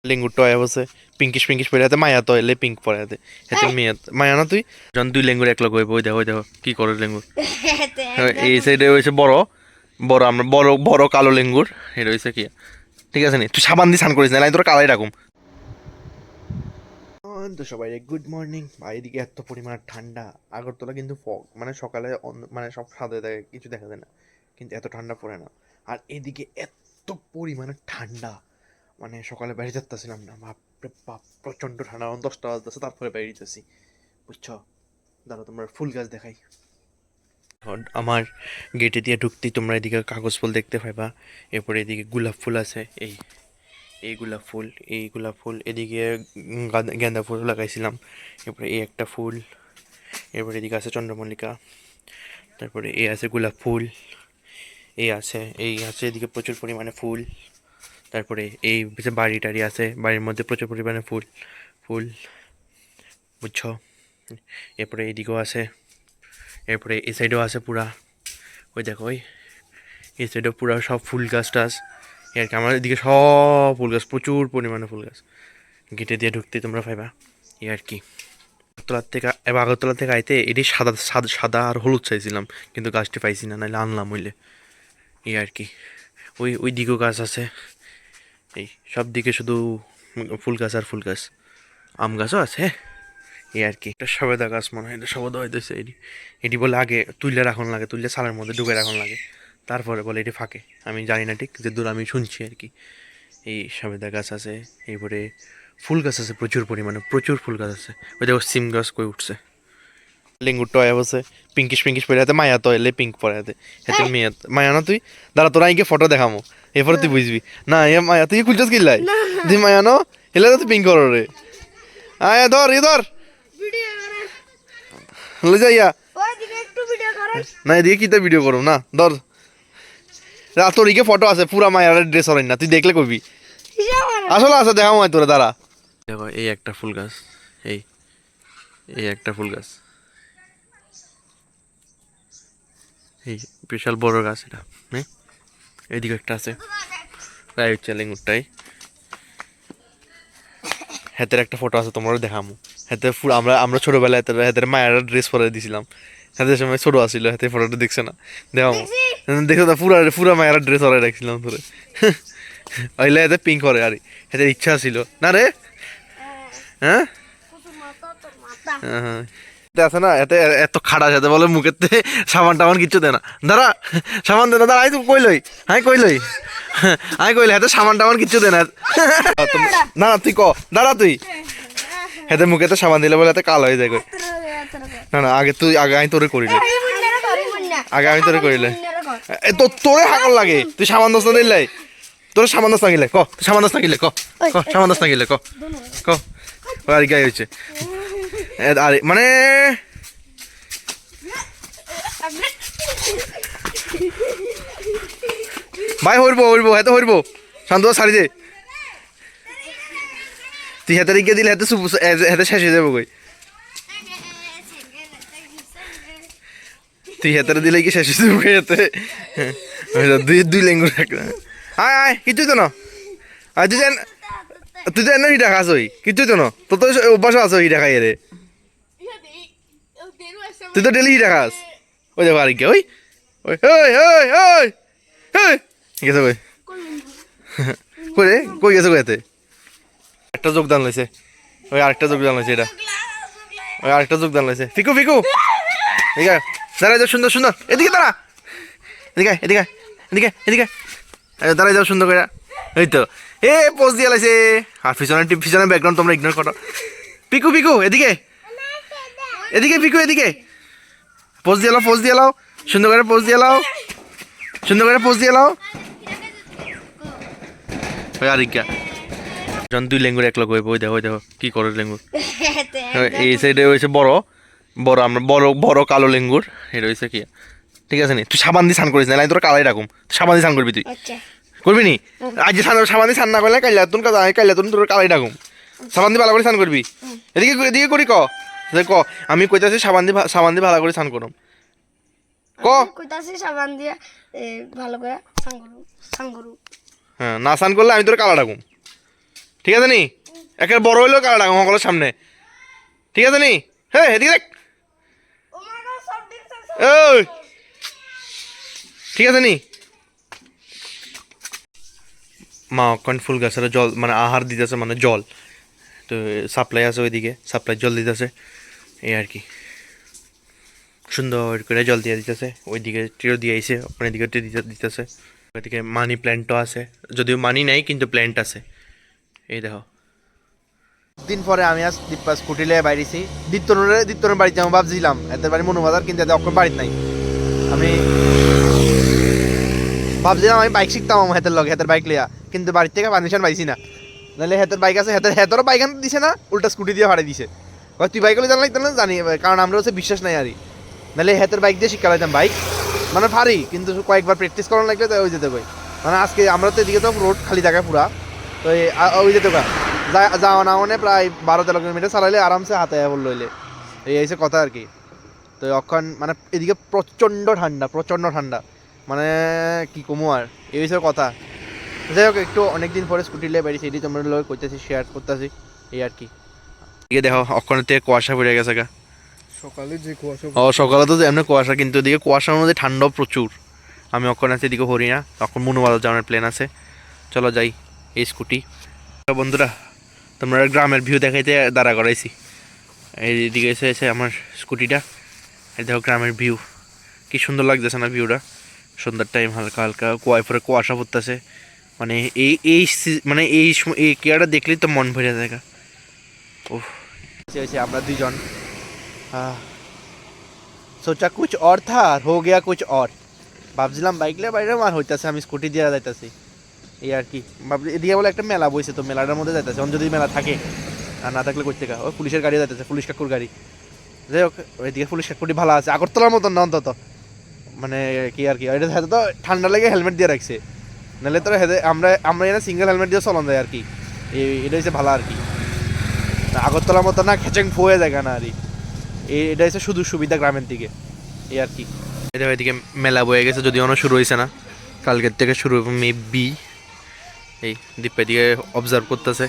langur toy বসে pinkish pinkish পরে হাতে মায়া তো এলে পিঙ্ক পরে হাতে হাতে মেয়ে মায়া না তুই যখন দুই লেঙ্গুর এক লগ হইব ওই দেখো কি করে লেঙ্গুর এই সাইডে হয়েছে বড় বড় আমরা বড় বড় কালো লেঙ্গুর এটা হয়েছে কি ঠিক আছে নি তুই সাবান দিয়ে স্নান করিস না আমি তোর কালাই রাখুম তো সবাই গুড মর্নিং ভাই এদিকে এত পরিমাণ ঠান্ডা আগরতলা কিন্তু ফগ মানে সকালে মানে সব সাদা থাকে কিছু দেখা যায় না কিন্তু এত ঠান্ডা পড়ে না আর এদিকে এত পরিমাণে ঠান্ডা মানে সকালে বাইরে যাচ্তেছিলাম না বাপরে বাপ প্রচণ্ড ঠান্ডা 10টা বাজতেছে তারপরে বাইরে যেতেছি বুঝছো দাঁড়া তোমরা ফুল গাছ দেখাই আমার গেটে দিয়ে ঢুকতেই তোমরা এদিকে কাগজ ফুল দেখতে পাইবা এরপরে এদিকে গোলাপ ফুল আছে এই গোলাপ ফুল এদিকে গাঁদা ফুল লাগাইছিলাম এরপরে এই একটা ফুল এরপরে এদিকে আছে চন্দ্রমল্লিকা তারপরে এই আছে গোলাপ ফুল এই আছে এদিকে প্রচুর পরিমাণে ফুল তারপরে এই বাড়ি টাড়ি আছে বাড়ির মধ্যে প্রচুর পরিমাণে ফুল ফুল বুঝছো এরপরে এইদিকেও আছে এরপরে এই সাইডেও আছে পুরা ওই দেখো এই সাইডেও পুরা সব ফুল গাছ টাছ আর কি আমার এদিকে সব ফুল গাছ প্রচুর পরিমাণে ফুল গাছ গেটে দিয়ে ঢুকতে তোমরা পাইবা এই আর কি আগরতলা থেকে আইতে এটি সাদা সাদা সাদা আর হলুদ চাইছিলাম কিন্তু গাছটি পাইছি না নাহলে আনলাম হইলে এই আর কি ওই দিকেও গাছ আছে এই সব দিকে শুধু ফুল গাছ আর ফুল গাছ আম গাছও আছে এই আর কি একটা সবেদা গাছ মনে হয় এটা সবেদা হইতেছে এটি বলে আগে তুললে রাখন লাগে তুললে সালের মধ্যে ডুবে রাখন লাগে তারপরে বলে এটি ফাঁকে আমি জানি না ঠিক যে দূর আমি শুনছি আর কি এই সবেদা গাছ আছে এরপরে ফুল গাছ আছে প্রচুর পরিমাণে প্রচুর ফুল গাছ আছে ওই দেখো সিম গাছ কই উঠছে লেঙ্গুর টয় বসে পিঙ্কিশ পিঙ্কিশ পরে হাতে মায়া তো এলে পিঙ্ক পরে হাতে হাতে মেয়ে মায়া না তুই দাঁড়া তোরা আইকে ফটো দেখামো এরপরে তুই বুঝবি না এ মায়া তুই খুলছস কিল্লাই তুই মায়া নো এলে তুই পিঙ্ক করো রে আয় ধর ধর লে যাইয়া না এদিকে কিতা ভিডিও করো না ধর তোর ইকে ফটো আছে পুরা মায়ার ড্রেস হরেন না তুই দেখলে কবি আসলে আছে দেখাও মায় তোরা দাঁড়া দেখো এই একটা ফুল গাছ এই একটা ফুল গাছ এই বিশাল বড় গাছ এটা হ্যাঁ এইদিকে একটা আছে তাই হচ্ছে লেঙ্গুরটাই হাতের একটা ফটো আছে তোমরা দেখামো হাতে ফুল আমরা ছোটবেলায় হাতের মায়ের ড্রেস পরে দিয়েছিলাম হাতের সময় ছোট আসছিল হাতে ফটোটা দেখছে না দেখামো দেখো তো পুরা মায়ের ড্রেস পরে রাখছিলাম ধরে ওইলে হাতে পিঙ্ক করে আর হাতের ইচ্ছা ছিল না রে হ্যাঁ হ্যাঁ আছে না এতে এত খাড়া সাথে বলে মুখেতে সাবান টাবান কিচ্ছু দে না দাঁড়া সাবান দে না দাঁড়া তুই কইলই কইলে হাতে সাবান টাবান কিচ্ছু দে না না তুই ক দাঁড়া তুই হাতে মুখেতে সাবান দিলে বলে হাতে কালো হয়ে যায় কই না আগে আমি তোরে করিলে তোরে হাকার লাগে তুই সাবান দোষ না দিলাই তোর সাবান দোষ না গিলে ক সাবান দোষ না গিলে ক সাবান দোষ না গিলে ক আর গায়ে হয়েছে আরে মানে ভাই হইব এত হইব শান্ত ছাড়ি দে তুই হাতে রেখে দিলে হাতে শেষ হয়ে যাবো কই তুই হাতে দিলে কি শেষ হয়ে যাবো হাতে দুই লেঙ্গুর আয় কিছুই তো না তুই তো এনে হিটা খাস ওই কিছুই তো না তোর তো অভ্যাস আছে হিটা খাই রে তুই তো ডেলি হিটা খাস ওই দেখো আরেক ওই ওই গেছে কই কই গেছে কই এতে একটা যোগদান লইছে ওই আরেকটা যোগদান লইছে এটা ওই আরেকটা যোগদান লইছে ফিকু ঠিক আছে দাঁড়াই যাও সুন্দর এদিকে দাঁড়া এদিকে দাঁড়াই যাও সুন্দর করে এই তো পোজ দিয়ে লাইছে আর পিছনে ব্যাকগ্রাউন্ড তোমরা ইগনোর করো পিকু এদিকে পিকু এদিকে পোজ দিয়ে লাও সুন্দর করে পোজ দিয়ে লাও ওই আরেকটা যখন দুই লেঙ্গুর এক লগ হইব ওই দেখো কি করে লেঙ্গুর এই সাইডে হয়েছে বড় আমরা বড় কালো লেঙ্গুর এটা হয়েছে কি ঠিক আছে নি তুই সাবান দিয়ে স্নান করিস না তোর কালাই রাখুম সাবান দিয়ে স্নান করবি তুই করবি নি আজ সাবান দিয়ে স্নান না করলে কাইলাতুন তোর কালাই রাখুম সাবান দিয়ে ভালো করে স্নান করবি এদিকে করি ক আমি কইতাছি সাবান দিয়ে ভালো করে স্নান করুম কইতাছি সাবান দিয়ে ভালো করে স্নান করু হ্যাঁ না স্নান করলে আমি তোর কালা রাখুম ঠিক আছে নি একের বড় হইলো কারা ডাকা সকলের সামনে ঠিক আছে নি হ্যাঁ এদিকে দেখ ওই ঠিক আছে নি মা অক্ষণ ফুল গাছের জল মানে আহার দিতেছে মানে জল তো সাপ্লাই আছে ওইদিকে সাপ্লাই জল দিতেছে এই আর কি সুন্দর করে জল দিয়ে দিতেছে ওইদিকে টিও দিয়ে আইছে ওখানে দিকে দিতেছে ওইদিকে মানি প্ল্যান্টও আছে যদিও মানি নাই কিন্তু প্ল্যান্ট আছে এই দেখো দিন পরে আমি আজ দীপা স্কুটি লিয়ে বাইরেছি দীপ্তনের বাড়িতে আমি ভাবছিলাম এদের বাড়ি মনুবাজার কিন্তু এদের অক্ষর বাড়িতে নাই আমি ভাবছিলাম আমি বাইক শিখতাম আমার হাতের লগে হাতের বাইক লিয়া কিন্তু বাড়ির থেকে পারমিশন পাইছি না নাহলে হাতের বাইক আছে হাতেরও বাইক আনতে দিছে না উল্টা স্কুটি দিয়ে ভাড়া দিছে তুই বাইক হলে জানা লাগতো না জানি কারণ আমরা হচ্ছে বিশ্বাস নাই আরই নাহলে হাতের বাইক দিয়ে শিক্ষা লাইতাম বাইক মানে ভারী কিন্তু কয়েকবার প্র্যাকটিস করানো লাগলে তো ওই যেতে কই মানে আজকে আমরা তো এদিকে তো রোড খালি থাকে পুরা তো ওই যেতে কয় যাওয়া না মানে প্রায় 12-13 কিলোমিটার চালাইলে আরামসে হাতে বললো হইলে এই হচ্ছে কথা আর কি তো অক্ষণ মানে এদিকে প্রচণ্ড ঠান্ডা মানে কি কমু আর এই হচ্ছে কথা যাই হোক একটু অনেকদিন পরে স্কুটি লিয়ে বেরিয়েছি এটি তোমরা লোক করতেছি শেয়ার করতেছি এই আর কি এদিকে দেখো অক্ষণের থেকে কুয়াশা পড়ে গেছে গা সকালে যে কুয়াশা সকালে তো এমনি কুয়াশা কিন্তু এদিকে কুয়াশার মধ্যে ঠান্ডাও প্রচুর আমি অক্ষণ আছে এদিকে হরি না তখন মনুবাজার যাওয়ার প্ল্যান আছে চলো যাই এই স্কুটি বন্ধুরা তোমরা গ্রামের ভিউ দেখাইতে দাঁড়া করাইছি এইদিকে এসে আমার স্কুটিটা এই দেখো গ্রামের ভিউ কি সুন্দর লাগতেছে না ভিউটা সন্ধ্যার টাইম হালকা হালকা কুয়াশা পড়তেছে মানে মানে এই কেয়ারটা দেখলেই তো মন ভরে যায় ও আমরা দুইজন সোচা কুছ और था हो गया कुछ और ভাবছিলাম বাইক নিয়ে বাইরে মার হইতাছে আমি স্কুটি দিয়ে যাইতাছি এই আর কি ভাবছি এদিকে বলে একটা মেলা বইছে তো মেলাটার মধ্যে যাইতাছে যদি মেলা থাকে আর না থাকলে করতে ওই পুলিশের গাড়ি যাইতেছে পুলিশ কাকুর গাড়ি যাই হোক ওইদিকে পুলিশ কাকুটি ভালো আছে আগরতলার মতন না অন্তত মানে কি আর কি এটা হাতে তো ঠান্ডা লেগে হেলমেট দিয়ে রাখছে নাহলে তো আমরা এখানে সিঙ্গেল হেলমেট দিয়ে চলন যায় আর কি এটা হচ্ছে ভালো আর কি আগরতলার মতো না খেচেং ফুয়ে যায় না আর এটা হচ্ছে শুধু সুবিধা গ্রামের দিকে এই আর কি এদিকে মেলা বয়ে গেছে যদি অন্য শুরু হয়েছে না কালকের থেকে শুরু হবে মেবি এই দ্বীপের দিকে অবজার্ভ করতেছে